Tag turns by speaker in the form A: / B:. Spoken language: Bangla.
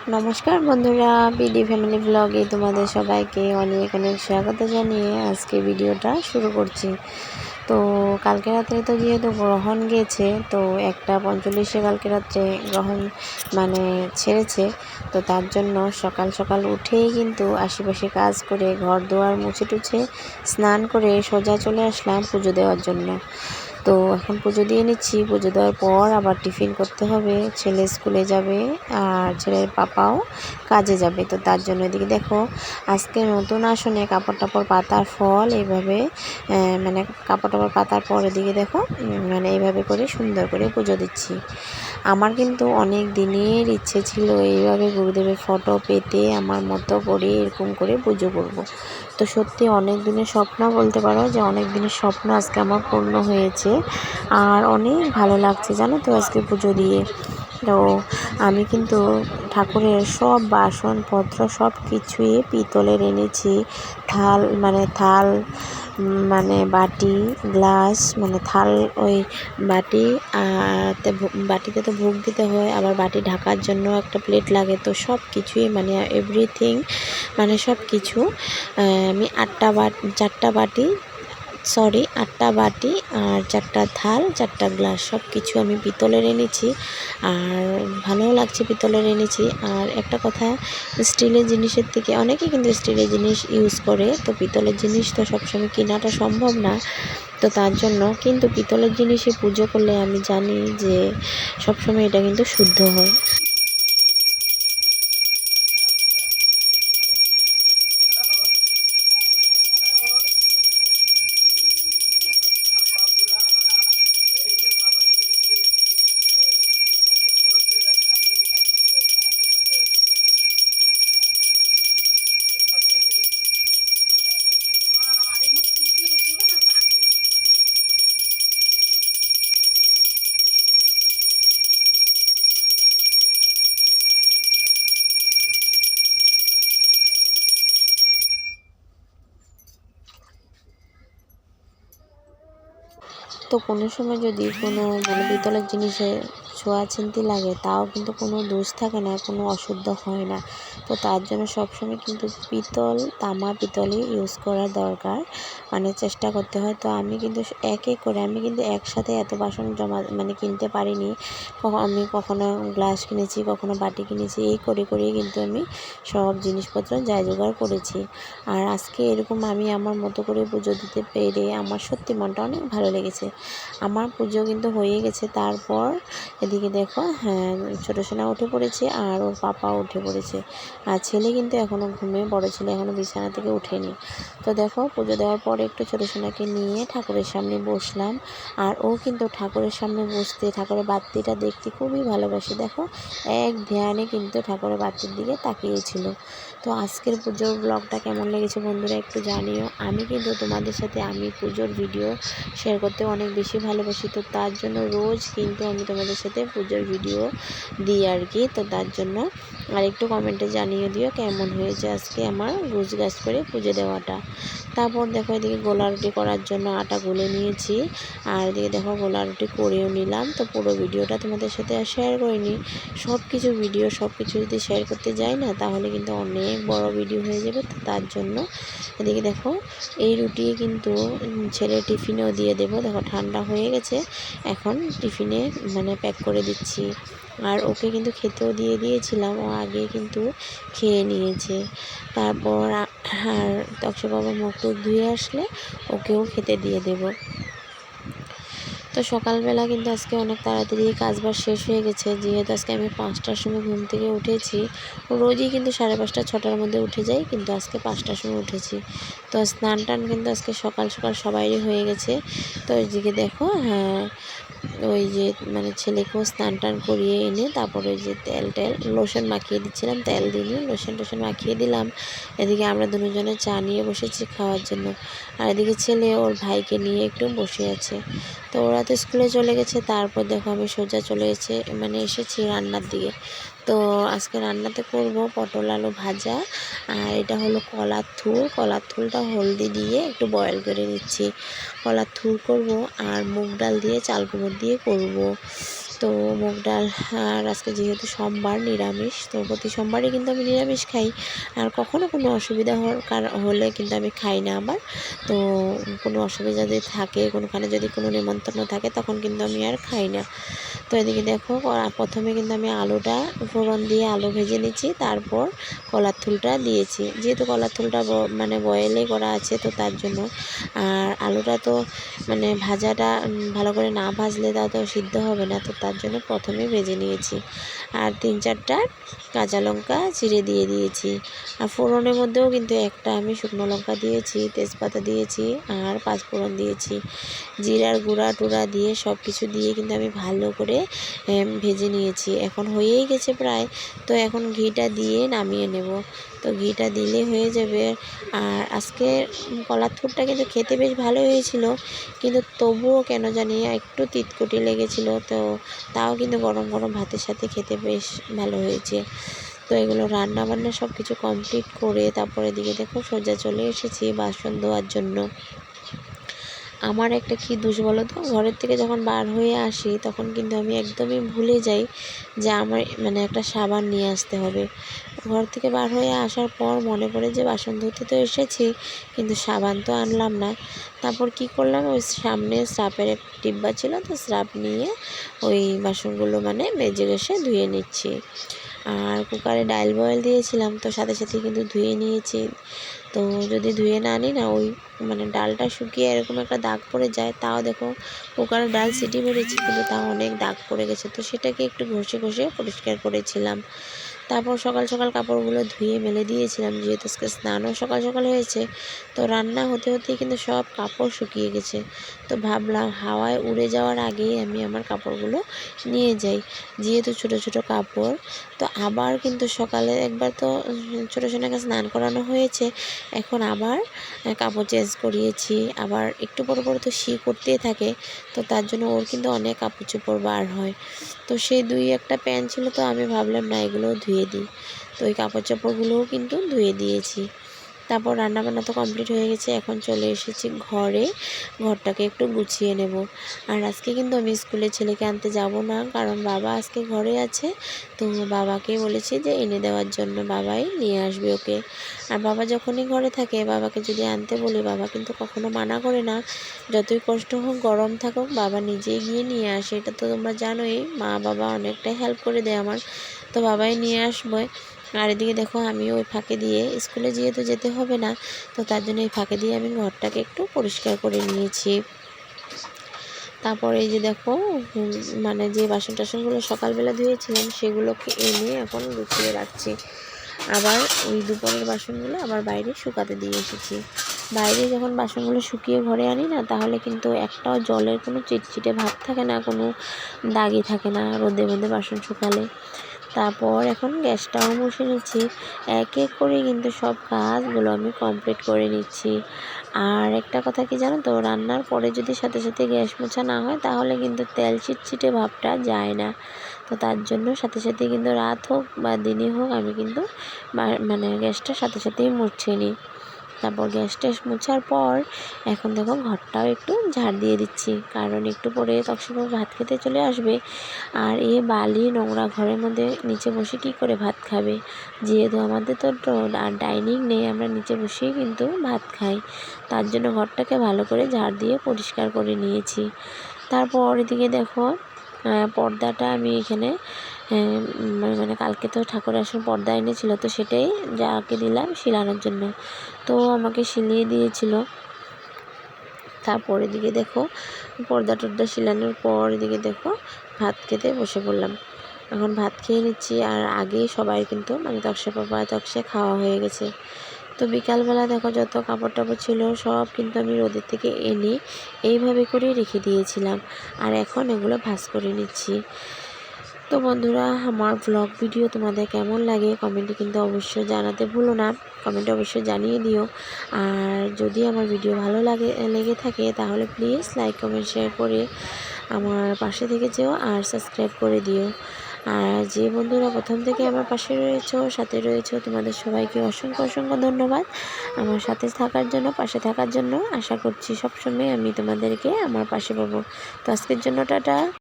A: নমস্কার বন্ধুরা, বিডি ফ্যামিলি ব্লগে তোমাদের সবাইকে অনেক অনেক স্বাগত জানিয়ে আজকে ভিডিওটা শুরু করছি। তো কালকে রাত্রে তো যেহেতু গ্রহণ গেছে, তো 1:45 কালকে রাত্রে গ্রহণ ছেড়েছে। তো তার জন্য সকাল সকাল উঠেই কিন্তু আশেপাশে কাজ করে ঘর দুয়ার মুছে টুছে স্নান করে সোজা চলে আসলাম পুজো দেওয়ার জন্য। তো এখন পুজো দিয়ে নিচ্ছি। পুজো দেওয়ার পর আবার টিফিন করতে হবে, ছেলে স্কুলে যাবে আর ছেলের পাপাও কাজে যাবে। তো তার জন্য এদিকে দেখো আজকে নতুন আসনে কাপড় টাপড় পাতার ফল এইভাবে কাপড় টাপড় পাতার পর এদিকে দেখো এইভাবে করে সুন্দর করে পুজো দিচ্ছি। আমার কিন্তু অনেক দিনের ইচ্ছে ছিল এইভাবে গুরুদেবের ফটো পেতে আমার মতো করে এরকম করে পুজো করব। তো সত্যি অনেক দিনের স্বপ্ন বলতে পারো যে অনেক দিনের স্বপ্ন আজকে আমার পূর্ণ হয়েছে। আর অনেক ভালো লাগছে জানো তো আজকে পুজো দিয়ে। তো আমি কিন্তু ঠাকুরের সব বাসনপত্র সব কিছুই পিতলের এনেছি। থাল বাটি গ্লাস থাল ওই বাটি বাটিতে তো ভোগ দিতে হয়, আবার বাটি ঢাকার জন্য একটা প্লেট লাগে। তো সব কিছুই এভরিথিং সব কিছু আমি 8টা বাটি আর 4টা থাল 4টা গ্লাস সব কিছু আমি পিতলের এনেছি। আর ভালোও লাগছে পিতলের এনেছি। আর একটা কথা, স্টিলের জিনিসের থেকে অনেকেই কিন্তু স্টিলের জিনিস ইউজ করে, তো পিতলের জিনিস তো সবসময় কেনাটা সম্ভব না। তো তার জন্য কিন্তু পিতলের জিনিসে পুজো করলে আমি জানি যে সবসময় এটা কিন্তু শুদ্ধ হয়। তো কোনো সময় যদি কোনো পিতলের জিনিসে ছোঁয়াছুঁতি লাগে, তাও কিন্তু কোনো দোষ থাকে না, কোনো অশুদ্ধ হয় না। তো তার জন্য সবসময় কিন্তু পিতলই ইউজ করা দরকার, চেষ্টা করতে হয়। তো আমি কিন্তু আমি কিন্তু একসাথে এত বাসন জমা কিনতে পারিনি। আমি কখনো গ্লাস কিনেছি, কখনো বাটি কিনেছি, এই করে কিন্তু আমি সব জিনিসপত্র জোগাড় করেছি। আর আজকে এরকম আমি আমার মতো করে পুজো দিতে পেরে আমার সত্যি মনটা অনেক ভালো লেগেছে। আমার পুজো কিন্তু হয়ে গেছে। তারপর এদিকে দেখো ছোটো সোনা উঠে পড়েছে আর ওর পাপাও উঠে পড়েছে। আর ছেলে কিন্তু এখনও ঘুমে, বড় ছেলে এখনও বিছানা থেকে ওঠেনি। তো দেখো পুজো দেওয়ার পরে একটু ছোটো সোনাকে নিয়ে ঠাকুরের সামনে বসলাম। আর ও কিন্তু ঠাকুরের সামনে বসতে ঠাকুরের বাতিটা দেখতে খুবই ভালোবাসে। দেখো এক ধ্যানে কিন্তু ঠাকুরের বাতির দিকে তাকিয়েছিল। তো আজকের পুজোর ব্লগটা কেমন লেগেছে বন্ধুরা একটু জানিও। আমি কিন্তু তোমাদের সাথে আমি পুজোর ভিডিও শেয়ার করতে অনেক বেশি ভালোবাসি। তো তার জন্য রোজ কিন্তু আমি তোমাদের সাথে পুজোর ভিডিও দিই আর কি। তো তার জন্য আর একটু কমেন্টে জানিয়ে দিও কেমন হয়েছে আজকে আমার গুছগাছ করে পুজো দেওয়াটা। তারপর দেখো এদিকে গোলা রুটি করার জন্য আটা গুলে নিয়েছি। আর এদিকে দেখো গোলা রুটি করেও নিলাম। তো পুরো ভিডিওটা তোমাদের সাথে আর শেয়ার করিনি। সব কিছু যদি শেয়ার করতে যাই না, তাহলে কিন্তু অনেক বড় ভিডিও হয়ে যাবে। তো তার জন্য এদিকে দেখো এই রুটি কিন্তু ছেলে টিফিনেও দিয়ে দেবো। দেখো ঠান্ডা হয়ে গেছে, এখন টিফিনে প্যাক করে দিচ্ছি। আর ওকে কিন্তু খেতেও দিয়ে দিয়েছিলাম, ও আগে কিন্তু খেয়ে নিয়েছে। তারপর আর তক্ষ বাবা মুখ টুক ধুয়ে আসলে ওকেও খেতে দিয়ে দেবো। তো সকালবেলা কিন্তু আজকে অনেক তাড়াতাড়ি কাজবাজ শেষ হয়ে গেছে, যেহেতু আজকে আমি 5টার সময় ঘুম থেকে উঠেছি। রোজই কিন্তু 5:30 6টার মধ্যে উঠে যাই, কিন্তু আজকে 5টার সময় উঠেছি। তো স্নান টান কিন্তু আজকে সকাল সকাল সবাইরই হয়ে গেছে। তো ওইদিকে দেখো ওই যে ছেলেকেও স্নান টান করিয়ে এনে তারপরে ওই যে তেল লোশন মাখিয়ে দিচ্ছিলাম, তেল দিয়ে লোশন মাখিয়ে দিলাম। এদিকে আমরা দুজনে চা নিয়ে বসেছি খাওয়ার জন্য। আর এদিকে ছেলে ওর ভাইকে নিয়ে একটু বসে আছে। তো ওরা তো স্কুলে চলে গেছে। তারপর দেখো আমি সোজা চলে এসেছি রান্নার দিকে। তো আজকে রান্নাতে করব পটল আলু ভাজা। আর এটা হলো কলার থুলটা হলদি দিয়ে একটু বয়েল করে নিচ্ছি। কলার থুল করব আর মুগ ডাল দিয়ে চাল কুমড়ো দিয়ে করব। তো মুগ ডাল। আর আজকে যেহেতু সোমবার নিরামিষ, তো প্রতি সোমবারই কিন্তু আমি নিরামিষ খাই। আর কখনো কোনো অসুবিধা হলে কিন্তু আমি খাই না আবার। তো কোনো অসুবিধা যদি থাকে, কোনোখানে যদি কোনো নেমন্তন্ন থাকে, তখন কিন্তু আমি আর খাই না। তো এদিকে দেখো প্রথমে কিন্তু আমি আলুটা ফোড়ন দিয়ে আলু ভেজে নিচ্ছি, তারপর কলার থুলটা দিয়েছি। যেহেতু কলার থুলটা মানে বয়েলে করা আছে, তো তার জন্য। আর আলুটা তো মানে ভাজাটা ভালো করে না ভাজলে তা তো সিদ্ধ হবে না, তো তার জন্য প্রথমে ভেজে নিয়েছি। আর 3-4টা কাঁচা লঙ্কা চিড়ে দিয়ে দিয়েছি। আর ফোড়নের মধ্যেও কিন্তু একটা আমি শুকনো লঙ্কা দিয়েছি, তেজপাতা দিয়েছি, আর 5 ফোড়ন দিয়েছি। জিরার গুঁড়া টুড়া দিয়ে সব কিছু দিয়ে কিন্তু আমি ভালো করে ভেজে নিয়েছি। এখন হয়েই গেছে প্রায়, তো এখন ঘিটা দিয়ে নামিয়ে নেব। তো ঘিটা দিলে হয়ে যাবে। আর আজকে কলার থুরটা কিন্তু খেতে বেশ ভালো হয়েছিল, কিন্তু তবুও কেন জানি একটু তিতকুটি লেগেছিল। তো তাও কিন্তু গরম গরম ভাতের সাথে খেতে বেশ ভালো হয়েছে। তো এগুলো রান্না বান্না সব কিছু কমপ্লিট করে তারপরে দিকে দেখো সোজা চলে এসেছি বাসন ধোয়ার জন্য। আমার একটা কি দোষ বলো তো, ঘরের থেকে যখন বার হয়ে আসি তখন কিন্তু আমি একদমই ভুলে যাই যে আমার মানে একটা সাবান নিয়ে আসতে হবে। ঘর থেকে বার হয়ে আসার পর মনে পড়ে যে বাসন ধুতে তো এসেছি, কিন্তু সাবান তো আনলাম না। তারপর কি করলাম, ওই সামনে স্রাপের এক ডিব্বা ছিল, তো স্রাপ নিয়ে ওই বাসনগুলো মানে মেজে ঘষে ধুয়ে নিচ্ছি। আর কুকারে ডাল বয়েল দিয়েছিলাম, তো সাথে সাথে কিন্তু ধুয়ে নিয়েছি। তো যদি ধুয়ে না নিই না, ওই মানে ডালটা শুকিয়ে এরকম একটা দাগ পড়ে যায়। তাও দেখো কুকারে ডাল সিটি মেরেছি, কিন্তু তাও অনেক দাগ পড়ে গেছে। তো সেটাকে একটু ঘষে ঘষে পরিষ্কার করেছিলাম। তারপর সকাল সকাল কাপড়গুলো ধুয়ে মেলে দিয়েছিলাম, যেহেতু আজকে স্নানও সকাল সকাল হয়েছে। তো রান্না হতে হতেই কিন্তু সব কাপড় শুকিয়ে গেছে। তো ভাবলাম হাওয়ায় উড়ে যাওয়ার আগেই আমি আমার কাপড়গুলো নিয়ে যাই, যেহেতু ছোট ছোট কাপড়। তো আবার কিন্তু সকালে একবার তো ছোটো সোনাকে স্নান করানো হয়েছে, এখন আবার কাপড় চেঞ্জ করিয়েছি। আবার একটু পর পর তো শি করতেই থাকে, তো তার জন্য ওর কিন্তু অনেক কাপড় চোপড় বার হয়। তো সেই 2-1টা প্যান্ট ছিল, তো আমি ভাবলাম না এগুলোও ধুয়ে দিই। তো ওই কাপড় চোপড়গুলোও কিন্তু ধুয়ে দিয়েছি। তারপর রান্নাবান্না তো কমপ্লিট হয়ে গেছে, এখন চলে এসেছি ঘরে, ঘরটাকে একটু গুছিয়ে নেব। আর আজকে কিন্তু আমি স্কুলে ছেলেকে আনতে যাব না, কারণ বাবা আজকে ঘরে আছে। তো বাবাকে বলেছি যে এনে দেওয়ার জন্য, বাবাই নিয়ে আসবে ওকে। আর বাবা যখনই ঘরে থাকে, বাবাকে যদি আনতে বলি, বাবা কিন্তু কখনো মানা করে না। যতই কষ্ট হোক, গরম থাকুক, বাবা নিজেই গিয়ে নিয়ে আসে। এটা তো তোমরা জানোই, মা বাবা অনেকটাই হেল্প করে দেয় আমার। তো বাবাই নিয়ে আসবে। আর এদিকে দেখো আমি ওই ফাঁকে দিয়ে স্কুলে যেহেতু যেতে হবে না, তো তার জন্য এই ফাঁকে দিয়ে আমি ঘরটাকে একটু পরিষ্কার করে নিয়েছি। তারপর এই যে দেখো মানে যে বাসন টাসনগুলো সকালবেলা ধুয়েছিলাম, সেগুলোকে এনে এখন গুছিয়ে রাখছি। আবার ওই দুপুরের বাসনগুলো আবার বাইরে শুকাতে দিয়ে এসেছি। বাইরে যখন বাসনগুলো শুকিয়ে ঘরে আনি না, তাহলে কিন্তু একটাও জলের কোনো চিটচিটে ভাব থাকে না, কোনো দাগই থাকে না রোদে রোদে বাসন শুকালে। তারপর এখন গ্যাসটাও মুছে নিচ্ছি। এক এক করে কিন্তু সব কাজগুলো আমি কমপ্লিট করে নিচ্ছি। আর একটা কথা কি জানো তো, রান্নার পরে যদি সাথে সাথে গ্যাস মোছা না হয়, তাহলে কিন্তু তেল চিটচিটে ভাবটা যায় না। তো তার জন্য সাথে সাথে কিন্তু রাত হোক বা দিনই হোক, আমি কিন্তু মানে গ্যাসটা সাথে সাথেই মুছে নিই। তারপর গ্যাস ট্যাস মোছার পর এখন দেখো ঘরটাও একটু ঝাড় দিয়ে দিচ্ছি, কারণ একটু পরে তখন ভাত খেতে চলে আসবে। আর এই বালি নোংরা ঘরের মধ্যে নিচে বসে কী করে ভাত খাবে, যেহেতু আমাদের তো আর ডাইনিং নেই, আমরা নিচে বসেই কিন্তু ভাত খাই। তার জন্য ঘরটাকে ভালো করে ঝাড় দিয়ে পরিষ্কার করে নিয়েছি। তারপর এদিকে দেখো পর্দাটা আমি এখানে মানে কালকে তো ঠাকুর আসার পর্দা এনেছিল, তো সেটাই যাকে দিলাম শিলানোর জন্য, তো আমাকে শিলিয়ে দিয়েছিল। তারপর এদিকে দেখো পর্দা টর্দা শিলানোর পর এদিকে দেখো ভাত খেতে বসে পড়লাম। এখন ভাত খেয়ে নিচ্ছি। আর আগেই সবাই কিন্তু মানে তক্সা পাপা তক্সা খাওয়া হয়ে গেছে। তো বিকালবেলা দেখো যত কাপড় টাপড় ছিল সব কিন্তু আমি রোদের থেকে এনে এইভাবে করে রেখে দিয়েছিলাম। আর এখন এগুলো ভাঁজ করে নিচ্ছি। তো বন্ধুরা, আমার ব্লগ ভিডিও তোমাদের কেমন লাগে কমেন্টে কিন্তু অবশ্যই জানাতে ভুলো না, কমেন্টে অবশ্যই জানিয়ে দিও। আর যদি আমার ভিডিও ভালো লেগে থাকে, তাহলে প্লিজ লাইক কমেন্ট শেয়ার করে আমার পাশে থেকে যেও আর সাবস্ক্রাইব করে দিও। আর যে বন্ধুরা প্রথম থেকে আমার পাশে রয়েছো, সাথে রয়েছো, তোমাদের সবাইকে অসংখ্য অসংখ্য ধন্যবাদ আমার সাথে থাকার জন্য, পাশে থাকার জন্য। আশা করছি সবসময় আমি তোমাদেরকে আমার পাশে পাবো। তো আজকের জন্য টাটা।